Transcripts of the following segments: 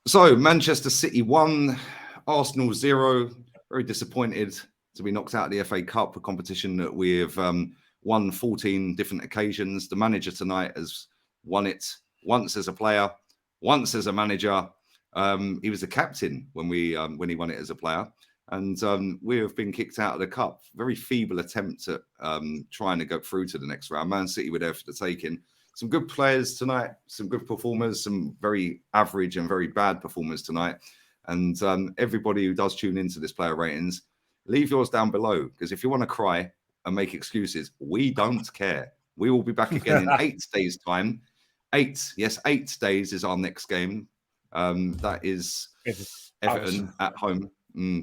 So Manchester City 1, Arsenal 0. Very disappointed to be knocked out of the FA Cup, a competition that we have won 14 different occasions. The manager tonight has won it once as a player, once as a manager. He was the captain when he won it as a player. And we have been kicked out of the cup. Very feeble attempt at trying to go through to the next round. Man City were there for the taking. Some good players tonight, some good performers, some very average and very bad performers tonight. And everybody who does tune into this player ratings, leave yours down below, because if you want to cry and make excuses, we don't care. We will be back again in 8 days' time. 8 days is our next game. That is Everton at home.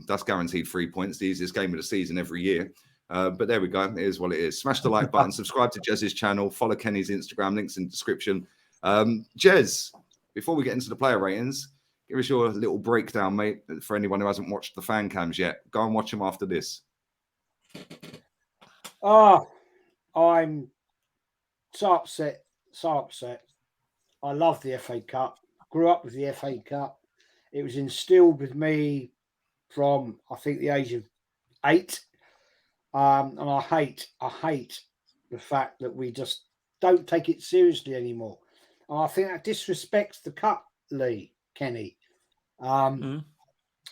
That's guaranteed 3 points, the easiest game of the season every year. But there we go. It is what it is. Smash the like button, subscribe to Jez's channel, follow Kenny's Instagram, links in the description. Jez, before we get into the player ratings, give us your little breakdown, mate, for anyone who hasn't watched the fan cams yet. Go and watch them after this. I'm so upset. I love the FA Cup. Grew up with the FA Cup. It was instilled with me from, I think, the age of 8. And I hate the fact that we just don't take it seriously anymore. And I think that disrespects the cup, Lee, Kenny.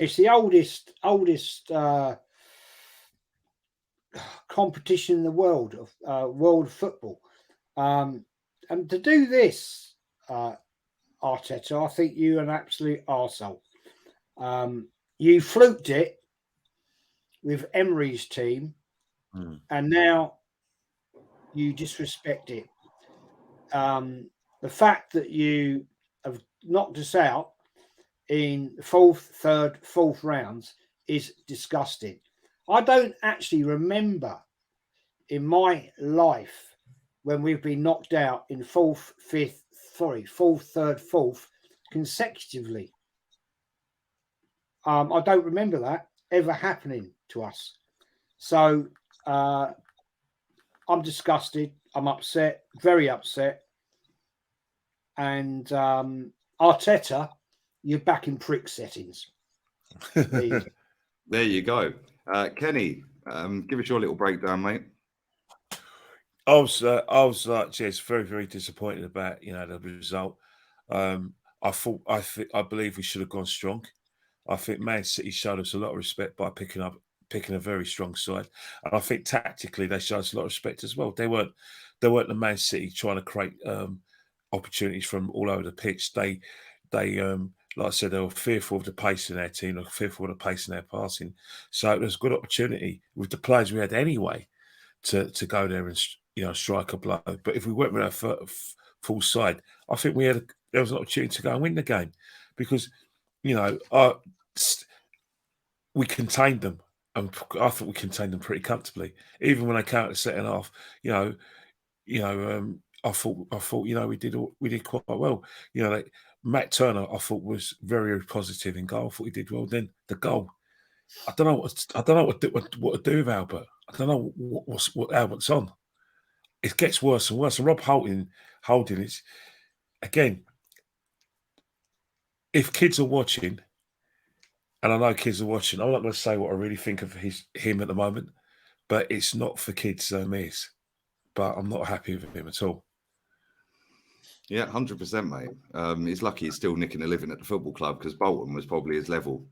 It's the oldest competition in the world of world football. And to do this, Arteta, I think you're an absolute arsehole. You fluked it with Emery's team, and now you disrespect it. The fact that you have knocked us out in the 4th, 3rd, 4th rounds is disgusting. I don't actually remember in my life when we've been knocked out in 4th, 3rd, 4th consecutively. I don't remember that ever happening to us. So I'm disgusted. I'm upset, very upset. And Arteta, you're back in prick settings. There you go. Kenny, give us your little breakdown, mate. I was just very, very disappointed about the result. I believe we should have gone strong. I think Man City showed us a lot of respect by picking a very strong side, and I think tactically they showed us a lot of respect as well. They weren't the Man City trying to create opportunities from all over the pitch. They like I said, they were fearful of the pace in their team, they were fearful of the pace in their passing. So it was a good opportunity with the players we had anyway to go there and strike a blow. But if we went with our full side, I think there was an opportunity to go and win the game, because we contained them, and I thought we contained them pretty comfortably. Even when they came out the second half, I thought we did quite well. Matt Turner, I thought was very, very positive in goal. I thought he did well. Then the goal, I don't know what to do with Albert. I don't know what Albert's on. It gets worse and worse. And Rob Holding is, again, if kids are watching, and I know kids are watching, I'm not going to say what I really think of him at the moment, but it's not for kids' ears. But I'm not happy with him at all. Yeah, 100%, mate. He's lucky he's still nicking a living at the football club, because Bolton was probably his level.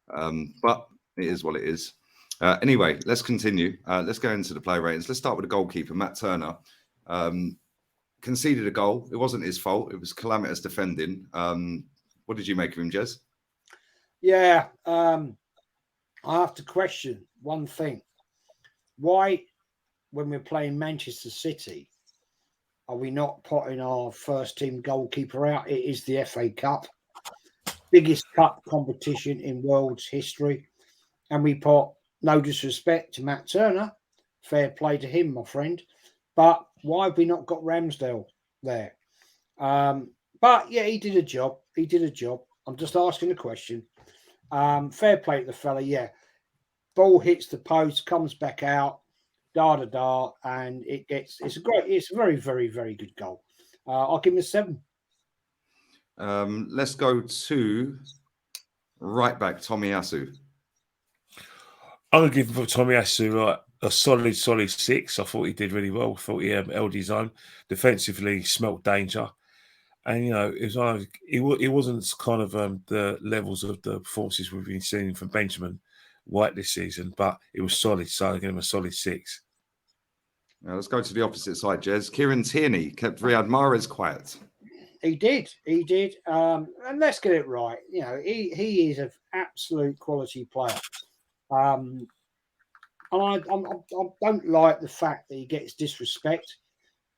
But it is what it is. Anyway, let's continue. Let's go into the play ratings. Let's start with the goalkeeper, Matt Turner. Conceded a goal. It wasn't his fault. It was calamitous defending. What did you make of him, Jez? Yeah, I have to question one thing. Why, when we're playing Manchester City, are we not putting our first team goalkeeper out? It is the FA Cup, biggest cup competition in world's history. And we put, no disrespect to Matt Turner, fair play to him, my friend, but why have we not got Ramsdale there? But yeah, he did a job. I'm just asking a question. Fair play to the fella, yeah. Ball hits the post, comes back out, and it's a very, very, very good goal. I'll give him a 7. Let's go to right back Tomiyasu. I'm going to give Tomiyasu a solid 6. I thought he did really well. I thought he held his own. Defensively, smelt danger. And, it wasn't kind of the levels of the performances we've been seeing from Benjamin White this season, but it was solid. So I give him a solid 6. Now let's go to the opposite side, Jez. Kieran Tierney kept Riyad Mahrez quiet. He did. And let's get it right. He is an absolute quality player. And I don't like the fact that he gets disrespect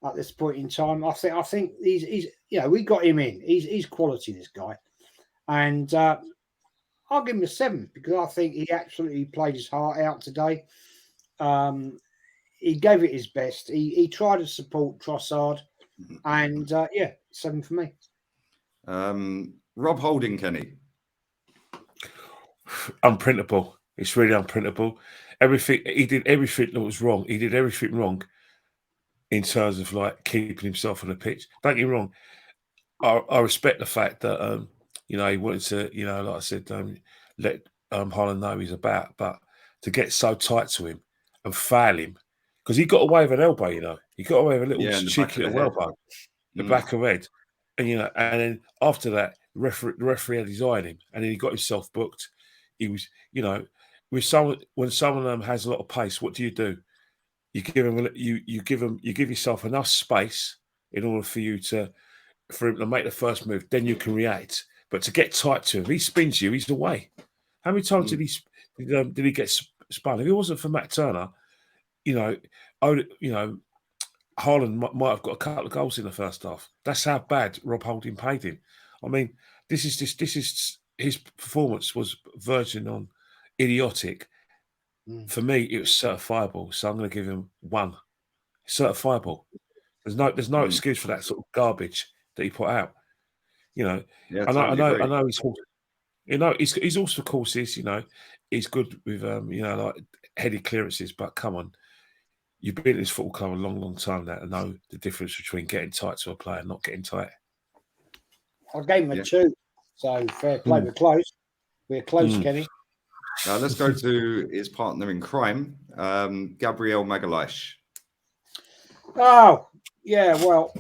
at this point in time. I think he's we got him in. He's quality, this guy. And I'll give him a 7 because I think he absolutely played his heart out today. He gave it his best. He tried to support Trossard. And 7 for me. Rob Holding, Kenny. Unprintable. It's really unprintable. He did everything that was wrong. He did everything wrong in terms of like keeping himself on the pitch. Don't get me wrong. I respect the fact that he wanted to, like I said, let Haaland know he's about, but to get so tight to him and foul him because he got away with an elbow. He got away with a little cheeky little elbow, the back of head, and and then after that, the referee had his eye on him, and then he got himself booked. He was, with someone when someone has a lot of pace, what do? You give him, you give yourself enough space in order for him to make the first move. Then you can react. But to get tight to him, he spins you. He's away. How many times did he get spun? If it wasn't for Matt Turner, Haaland might have got a couple of goals in the first half. That's how bad Rob Holding paid him. I mean, this is his performance was verging on idiotic. For me, it was certifiable, so I'm going to give him 1. Certifiable. There's no excuse for that sort of garbage that he put out. Yeah, I know he's also, of course, he's good with like headed clearances, but come on. You've been in this football club a long, long time now to know the difference between getting tight to a player and not getting tight. I gave him a 2, so fair play. We're close. We're close, Kenny. Now let's go to his partner in crime, Gabriel Magalhaes. Oh, yeah, well,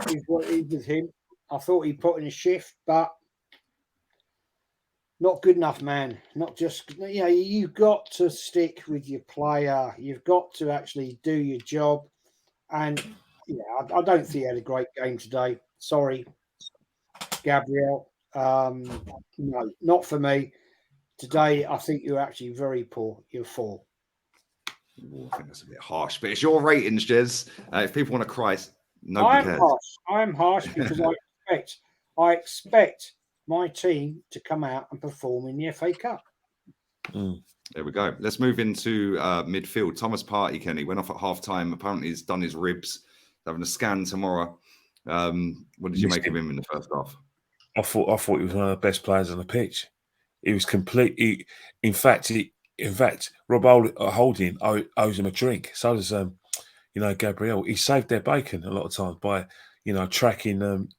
he's with him. I thought he put in a shift, but not good enough, man. Not just, you've got to stick with your player. You've got to actually do your job. And, I don't think he had a great game today. Sorry, Gabriel. No, not for me. Today, I think you're actually very poor. You're 4. I think that's a bit harsh, but it's your ratings, Jez. If people want to cry, nobody cares. I am harsh because I expect my team to come out and perform in the FA Cup. There we go. Let's move into midfield. Thomas Partey, Kenny, went off at half-time. Apparently he's done his ribs. Having a scan tomorrow. What did you make of him in the first half? I thought he was one of the best players on the pitch. He was complete. In fact, Rob Holding owes him a drink. So does Gabriel. He saved their bacon a lot of times by tracking the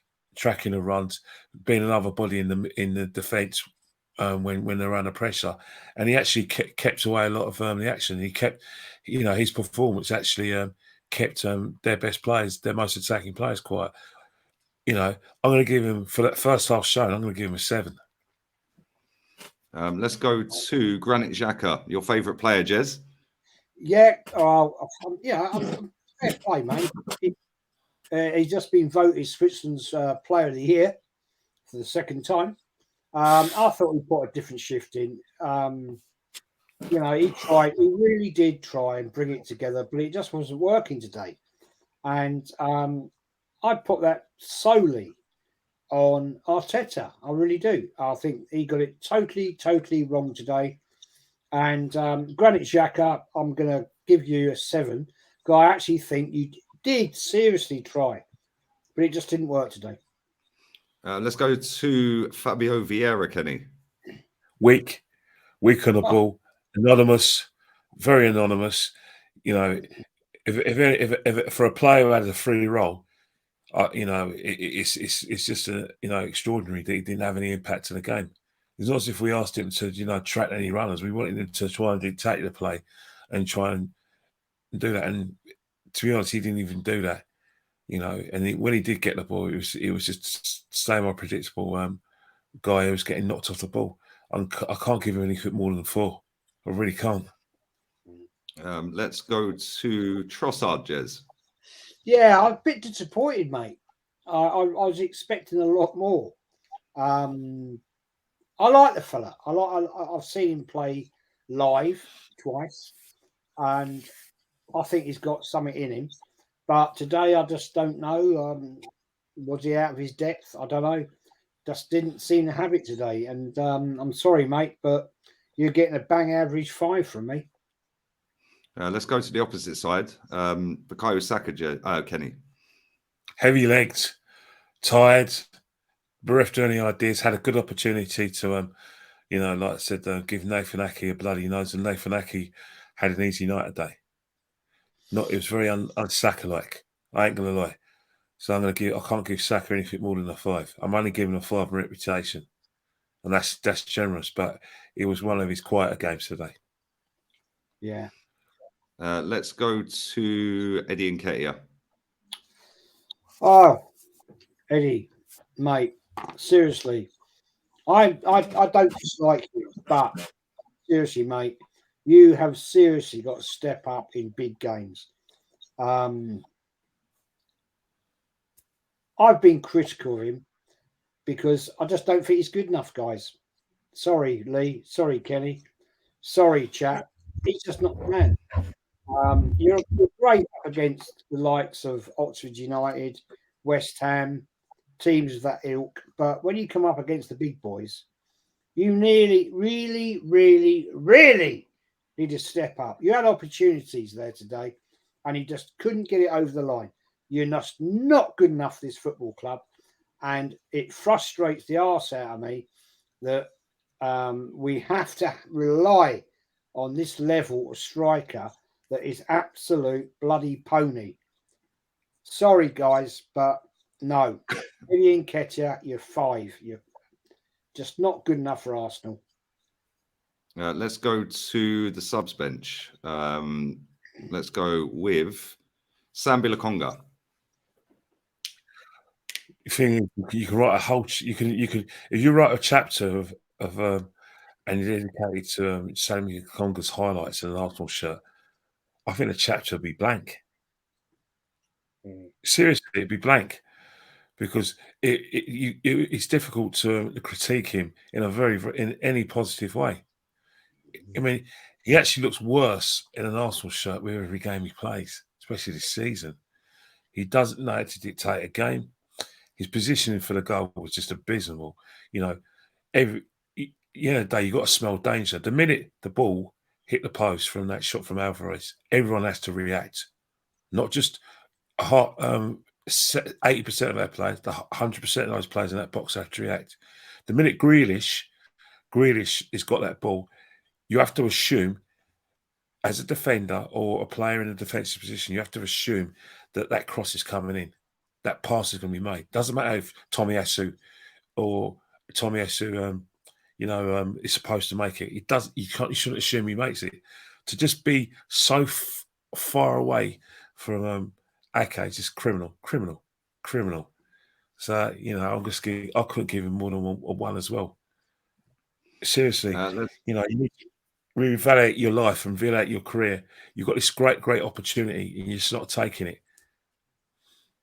runs, being another body in the defence when they're under pressure, and he actually kept away a lot of the action. He kept, his performance actually kept their best players, their most attacking players, quiet. I'm going to give him, for that first half shown, I'm going to give him a 7. Let's go to Granit Xhaka, your favourite player, Jez. Yeah, fair play, mate. He's just been voted Switzerland's Player of the Year for the second time. I thought he put a different shift in. He tried. He really did try and bring it together, but it just wasn't working today. And I'd put that solely on Arteta. I really do. I think he got it totally wrong today. And Granit Xhaka, I'm going to give you a 7. Because I actually think you did seriously try, but it just didn't work today. Let's go to Fabio Vieira, Kenny. Weak on the ball, anonymous, very anonymous. If for a player who had a free role, It's just extraordinary that he didn't have any impact on the game. It's not as if we asked him to track any runners. We wanted him to try and dictate the play and try and do that. And to be honest, he didn't even do that. And when he did get the ball, it was just same old predictable guy who was getting knocked off the ball. I can't give him anything more than 4. I really can't. Let's go to Trossard, Jez. Yeah, I'm a bit disappointed, mate. I was expecting a lot more. I like the fella. I've seen him play live twice, and I think he's got something in him. But today, I just don't know. Was he out of his depth? I don't know. Just didn't seem to have it today. And I'm sorry, mate, but you're getting a bang average 5 from me. Let's go to the opposite side. Bukayo Saka, Kenny. Heavy legged, tired, bereft of any ideas. Had a good opportunity to, like I said, give Nathan Ake a bloody nose, and Nathan Ake had an easy night today. It was very un-Saka-like. I ain't gonna lie. So I can't give Saka anything more than a 5. I'm only giving a 5 on reputation, and that's generous. But it was one of his quieter games today. Yeah. Let's go to Eddie and Nketiah. Oh, Eddie, mate, seriously, I don't dislike you, but seriously, mate, you have seriously got to step up in big games. I've been critical of him because I just don't think he's good enough, guys. Sorry, Lee. Sorry, Kenny. Sorry, chat. He's just not the man. You're great up against the likes of Oxford United, West Ham, teams of that ilk. But when you come up against the big boys, you really need to step up. You had opportunities there today, and you just couldn't get it over the line. You're just not good enough for this football club, and it frustrates the arse out of me that we have to rely on this level of striker that is absolute bloody pony. Sorry, guys, but no. Eddie Nketiah, you're 5. You're just not good enough for Arsenal. Let's go to the subs bench. Let's go with Sambi Lokonga. You can write a whole. You can if you write a chapter of and you dedicate it to Sammy Lokonga's highlights in an Arsenal shirt, I think the chapter would be blank. Seriously, it'd be blank because it's difficult to critique him in any positive way. I mean, he actually looks worse in an Arsenal shirt with every game he plays, especially this season. He doesn't know how to dictate a game. His positioning for the goal was just abysmal. Every day you got to smell danger. The minute the ball hit the post from that shot from Alvarez, everyone has to react. Not just 80% of our players, 100% of those players in that box have to react. The minute Grealish has got that ball, you have to assume, as a defender or a player in a defensive position, you have to assume that cross is coming in. That pass is going to be made. Doesn't matter if Tomiyasu is supposed to make it. It does. You shouldn't assume he makes it. To just be so far away from Ake is just criminal. So I couldn't give him more than one as well. Seriously, you need to reevaluate your life and reevaluate your career. You've got this great opportunity, and you're just not taking it.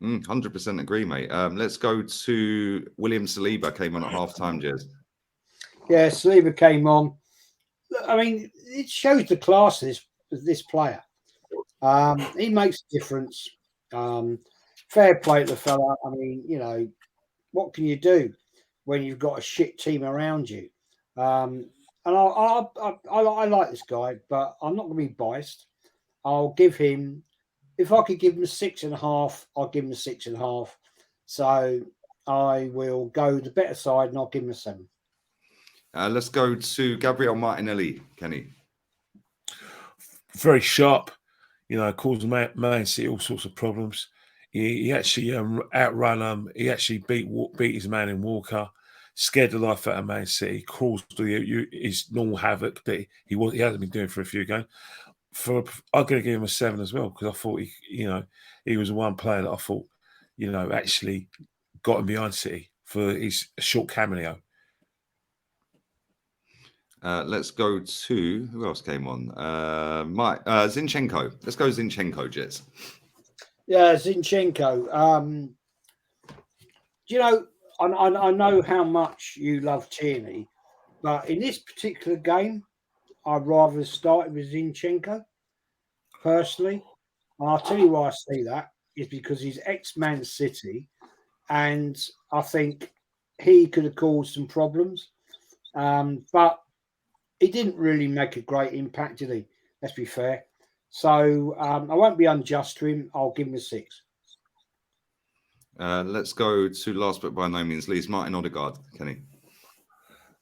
100% agree, mate. Let's go to William Saliba. Came on at half-time, Jez. Yeah, Saliba came on. I mean, it shows the class of this player. He makes a difference. Fair play to the fella. I mean, what can you do when you've got a shit team around you? And I like this guy, but I'm not going to be biased. I'll give him. If I could give him a 6.5, I'll give him a 6.5. So I will go the better side and I'll give him a 7. Let's go to Gabriel Martinelli, Kenny. Very sharp, caused Man City all sorts of problems. He actually outrun he actually beat his man in Walker, scared the life out of Man City, crawls to his normal havoc that he hasn't been doing for a few games. I'm going to give him a 7 as well, because I thought he was one player that I thought actually got him behind City for his short cameo. Let's go to who else came on? Zinchenko. Let's go Zinchenko, Jets. Yeah, Zinchenko. Do you know, I know how much you love Tierney, but in this particular game, I'd rather have started with Zinchenko, personally. And I'll tell you why I say that is because he's ex-Man City, and I think he could have caused some problems. But he didn't really make a great impact, did he? Let's be fair. So I won't be unjust to him. I'll give him a 6. Let's go to last but by no means least, Martin Odegaard, Kenny.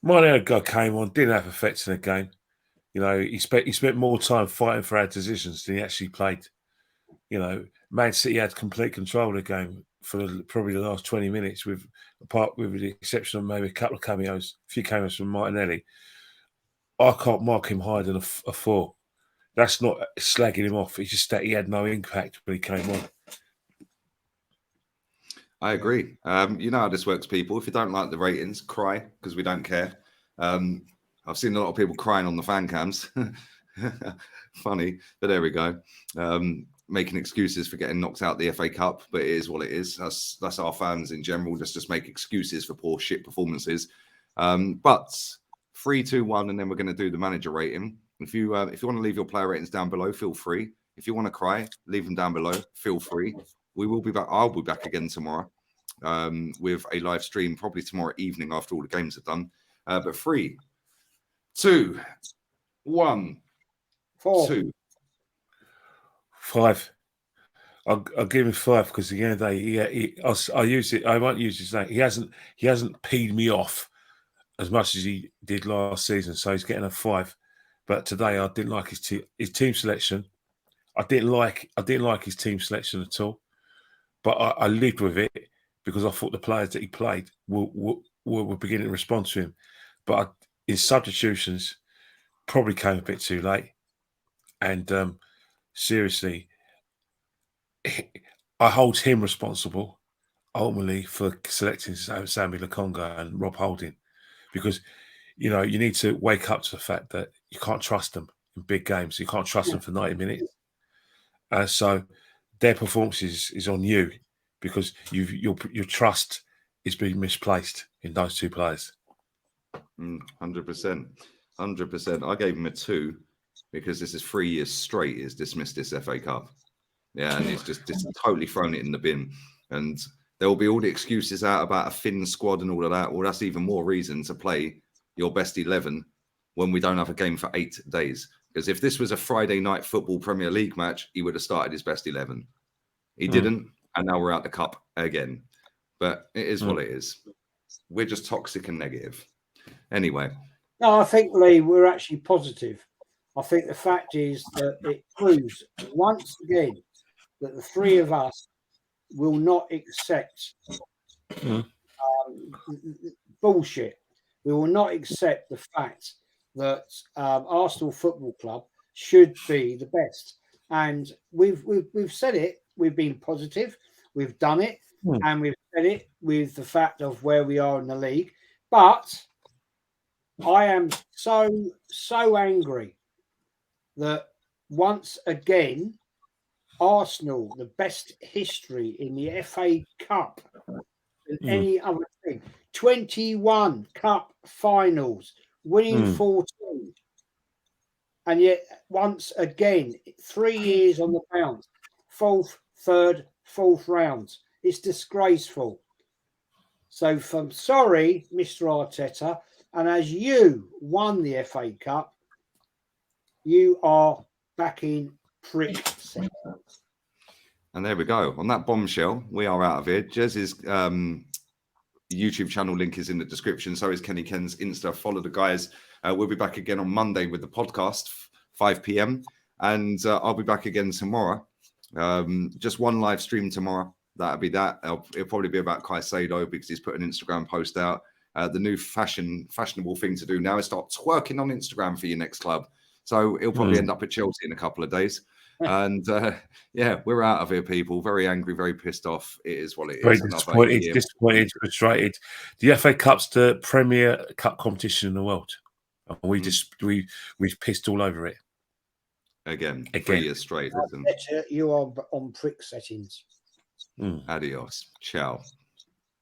Martin Odegaard came on, didn't have effects in the game. He spent more time fighting for our decisions than he actually played. Man City had complete control of the game for probably the last 20 minutes, with the exception of maybe a couple of cameos, a few cameos from Martinelli. I can't mark him higher than a 4. That's not slagging him off. It's just that he had no impact when he came on. I agree. You know how this works, people. If you don't like the ratings, cry, because we don't care. I've seen a lot of people crying on the fan cams. Funny, but there we go. Making excuses for getting knocked out the FA Cup, but it is what it is. That's our fans in general. Just make excuses for poor shit performances. But 3, 2, 1, and then we're going to do the manager rating. If you want to leave your player ratings down below, feel free. If you want to cry, leave them down below. Feel free. We will be back. I'll be back again tomorrow with a live stream, probably tomorrow evening after all the games are done. But 3, 2, 1, 4. 2. 5. I'll give him 5 because at the end of the day, I use it. I won't use his name. He hasn't peed me off as much as he did last season, so he's getting a 5. But today, I didn't like his team selection. I didn't like his team selection at all. But I lived with it because I thought the players that he played were beginning to respond to him. But his substitutions probably came a bit too late. And seriously, I hold him responsible ultimately for selecting Sammy Lokonga and Rob Holding, because you need to wake up to the fact that you can't trust them in big games. You can't trust them for 90 minutes. So their performance is on you, because your trust is being misplaced in those two players. 100%. I gave him a 2 because this is 3 years straight he's dismissed this FA Cup. Yeah, and he's just totally thrown it in the bin. And there will be all the excuses out about a thin squad and all of that. Well, that's even more reason to play your best 11 when we don't have a game for 8 days. Because if this was a Friday night football Premier League match, he would have started his best 11. He didn't, and now we're out the cup again. But it is what it is. We're just toxic and negative. Anyway. No, I think, Lee, we're actually positive. I think the fact is that it proves once again that the three of us will not accept bullshit. We will not accept the fact that Arsenal Football Club should be the best. And we've said it. We've been positive. We've done it. And we've said it with the fact of where we are in the league. But I am so angry that once again, Arsenal, the best history in the FA Cup than any other team, 21 cup finals, winning 14. And yet, once again, 3 years on the bounce, 4th, 3rd, 4th rounds. It's disgraceful. So, sorry, Mr. Arteta, and as you won the FA Cup, you are back in prick centre. And there we go. On that bombshell, we are out of here. Jez's YouTube channel link is in the description. So is Kenny Ken's Insta. Follow the guys. We'll be back again on Monday with the podcast, 5 p.m. And I'll be back again tomorrow. Just one live stream tomorrow. that'll be that. It'll probably be about Caicedo because he's put an Instagram post out. The new fashionable thing to do now is start twerking on Instagram for your next club. So he'll probably end up at Chelsea in a couple of days. And yeah, we're out of here, people. Very angry, very pissed off. It is what it is. Very disappointed, frustrated. The FA Cup's the Premier Cup competition in the world. And we've pissed all over it. Again. 3 years straight. Listen. You are on prick settings. Adios. Ciao.